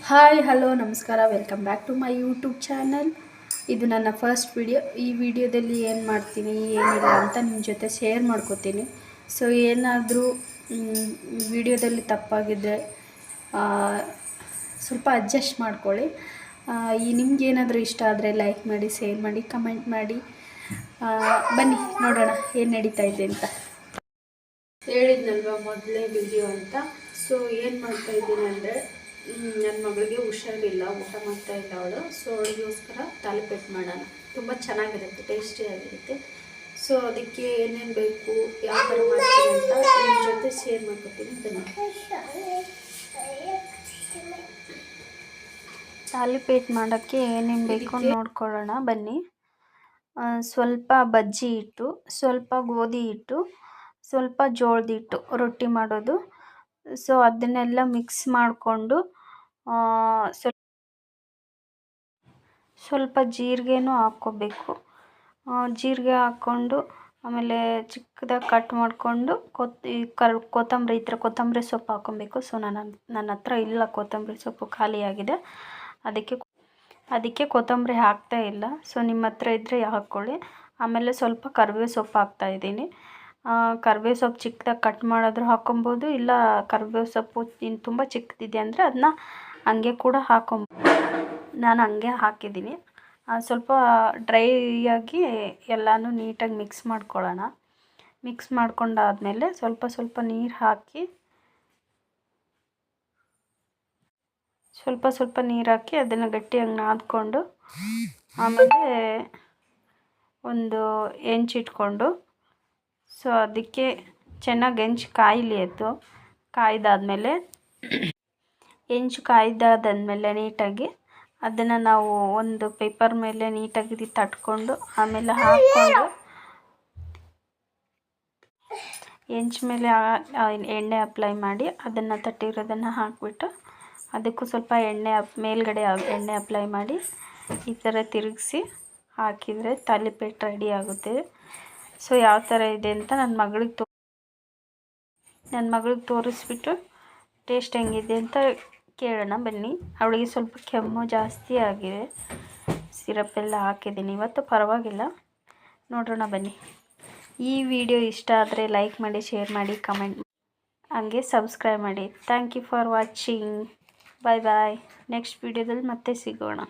Hi hello ನಮಸ್ಕಾರ, welcome back to my YouTube channel. ಇದು ನನ್ನ ಫಸ್ಟ್ ವಿಡಿಯೋ. ಈ ವಿಡಿಯೋದಲ್ಲಿ ಏನು ಮಾಡ್ತೀನಿ ಏನಿಲ್ಲ ಅಂತ ನಿಮ್ಮ ಜೊತೆ ಶೇರ್ ಮಾಡ್ಕೋತೀನಿ. ಸೊ ಏನಾದರೂ ವಿಡಿಯೋದಲ್ಲಿ ತಪ್ಪಾಗಿದ್ದರೆ ಸ್ವಲ್ಪ ಅಡ್ಜಸ್ಟ್ ಮಾಡ್ಕೊಳ್ಳಿ. ನಿಮ್ಗೇನಾದರೂ ಇಷ್ಟ ಆದರೆ ಲೈಕ್ ಮಾಡಿ, ಶೇರ್ ಮಾಡಿ, ಕಮೆಂಟ್ ಮಾಡಿ. ಬನ್ನಿ ನೋಡೋಣ ಏನು ನಡೀತಾ ಇದೆ ಅಂತ. ಹೇಳಿದ್ನಲ್ವ ಮೊದಲೇ ವಿಡಿಯೋ ಅಂತ. ಸೊ ಏನು ಮಾಡ್ತಾಯಿದ್ದೀನಿ ಅಂದರೆ, ನನ್ನ ಮಗಳಿಗೆ ಹುಷಾರಿಲ್ಲ, ಊಟ ಮಾಡ್ತಾ ಇಲ್ಲ ಅವಳು. ಸೊ ಅವಳಿಗೋಸ್ಕರ ತಾಲಿಪೇಟ್ ಮಾಡೋಣ. ತುಂಬ ಚೆನ್ನಾಗಿರುತ್ತೆ, ಟೇಸ್ಟಿಯಾಗಿರುತ್ತೆ. ಸೊ ಅದಕ್ಕೆ ಏನೇನು ಬೇಕು, ಯಾವ ಥರ ಮಾಡ್ತೀನಿ ಅಂತ ನಿಮ್ಮ ಜೊತೆ ಶೇರ್ ಮಾಡ್ಕೊತೀನಿ. ಬನ್ನಿ. ತಾಲಿಪೇಟ್ ಮಾಡೋಕ್ಕೆ ಏನೇನು ಬೇಕು ನೋಡ್ಕೊಳ್ಳೋಣ ಬನ್ನಿ. ಸ್ವಲ್ಪ ಬಜ್ಜಿ ಹಿಟ್ಟು, ಸ್ವಲ್ಪ ಗೋಧಿ ಹಿಟ್ಟು, ಸ್ವಲ್ಪ ಜೋಳದ ಹಿಟ್ಟು, ರೊಟ್ಟಿ ಮಾಡೋದು. ಸೊ ಅದನ್ನೆಲ್ಲ ಮಿಕ್ಸ್ ಮಾಡಿಕೊಂಡು ಸ್ವಲ್ಪ ಜೀರಿಗೆನೂ ಹಾಕ್ಕೋಬೇಕು. ಜೀರಿಗೆ ಹಾಕ್ಕೊಂಡು ಆಮೇಲೆ ಚಿಕ್ಕದಾಗಿ ಕಟ್ ಮಾಡಿಕೊಂಡು ಕೊತ್ತಂಬರಿ ಇದ್ದರೆ ಕೊತ್ತಂಬರಿ ಸೊಪ್ಪು ಹಾಕ್ಕೊಬೇಕು. ಸೊ ನನ್ನ ಹತ್ರ ಇಲ್ಲ, ಕೊತ್ತಂಬರಿ ಸೊಪ್ಪು ಖಾಲಿಯಾಗಿದೆ, ಅದಕ್ಕೆ ಕೊತ್ತಂಬರಿ ಹಾಕ್ತಾ ಇಲ್ಲ. ಸೊ ನಿಮ್ಮ ಹತ್ರ ಇದ್ದರೆ ಹಾಕ್ಕೊಳ್ಳಿ. ಆಮೇಲೆ ಸ್ವಲ್ಪ ಕರಿಬೇವು ಸೊಪ್ಪು ಹಾಕ್ತಾಯಿದ್ದೀನಿ. ಕರಿಬೇವು ಸೊಪ್ಪು ಚಿಕ್ಕದಾಗಿ ಕಟ್ ಮಾಡಿದ್ರೂ ಹಾಕ್ಕೊಬೋದು, ಇಲ್ಲ ಕರಿಬೇವು ಸೊಪ್ಪು ತುಂಬ ಚಿಕ್ಕದಿದೆ ಅಂದರೆ ಅದನ್ನ ಹಂಗೆ ಕೂಡ ನಾನು ಹಂಗೆ ಹಾಕಿದ್ದೀನಿ. ಸ್ವಲ್ಪ ಡ್ರೈಯಾಗಿ ಎಲ್ಲನೂ ನೀಟಾಗಿ ಮಿಕ್ಸ್ ಮಾಡ್ಕೊಳ್ಳೋಣ. ಮಿಕ್ಸ್ ಮಾಡ್ಕೊಂಡಾದಮೇಲೆ ಸ್ವಲ್ಪ ನೀರು ಹಾಕಿ ಅದನ್ನು ಗಟ್ಟಿಯಾಗಿ ನಾದ್ಕೊಂಡು ಆಮೇಲೆ ಒಂದು ಹೆಂಚಿಟ್ಕೊಂಡು, ಸೊ ಅದಕ್ಕೆ ಚೆನ್ನಾಗಿ ಹೆಂಚು ಕಾಯಲಿ. ಅದು ಕಾಯ್ದಾದ್ಮೇಲೆ ನೀಟಾಗಿ ಅದನ್ನು ನಾವು ಒಂದು ಪೇಪರ್ ಮೇಲೆ ನೀಟಾಗಿ ತಟ್ಕೊಂಡು ಆಮೇಲೆ ಹಾಕ್ಕೊಂಡು ಹೆಂಚು ಮೇಲೆ ಎಣ್ಣೆ ಅಪ್ಲೈ ಮಾಡಿ ಅದನ್ನು ತಟ್ಟಿರೋದನ್ನು ಹಾಕಿಬಿಟ್ಟು ಅದಕ್ಕೂ ಸ್ವಲ್ಪ ಮೇಲ್ಗಡೆ ಎಣ್ಣೆ ಅಪ್ಲೈ ಮಾಡಿ ಈ ಥರ ತಿರುಗಿಸಿ ಹಾಕಿದರೆ ತಾಲಿಪೇಟ್ ರೆಡಿ ಆಗುತ್ತೆ. ಸೊ ಯಾವ ಥರ ಇದೆ ಅಂತ ನನ್ನ ಮಗಳಿಗೆ ತೋರಿಸ್ಬಿಟ್ಟು ಟೇಸ್ಟ್ ಹೆಂಗಿದೆ ಅಂತ ಕೇಳೋಣ ಬನ್ನಿ. ಅವಳಿಗೆ ಸ್ವಲ್ಪ ಕೆಮ್ಮು ಜಾಸ್ತಿ ಆಗಿದೆ, ಸಿರಪ್ ಎಲ್ಲ ಹಾಕಿದ್ದೀನಿ ಇವತ್ತು, ಪರವಾಗಿಲ್ಲ. ನೋಡೋಣ ಬನ್ನಿ. ಈ ವಿಡಿಯೋ ಇಷ್ಟ ಆದರೆ ಲೈಕ್ ಮಾಡಿ, ಶೇರ್ ಮಾಡಿ, ಕಮೆಂಟ್ ಮಾಡಿ, ಹಂಗೆ ಸಬ್ಸ್ಕ್ರೈಬ್ ಮಾಡಿ. Thank you for watching. Bye bye. Next ವಿಡಿಯೋದಲ್ಲಿ ಮತ್ತೆ ಸಿಗೋಣ.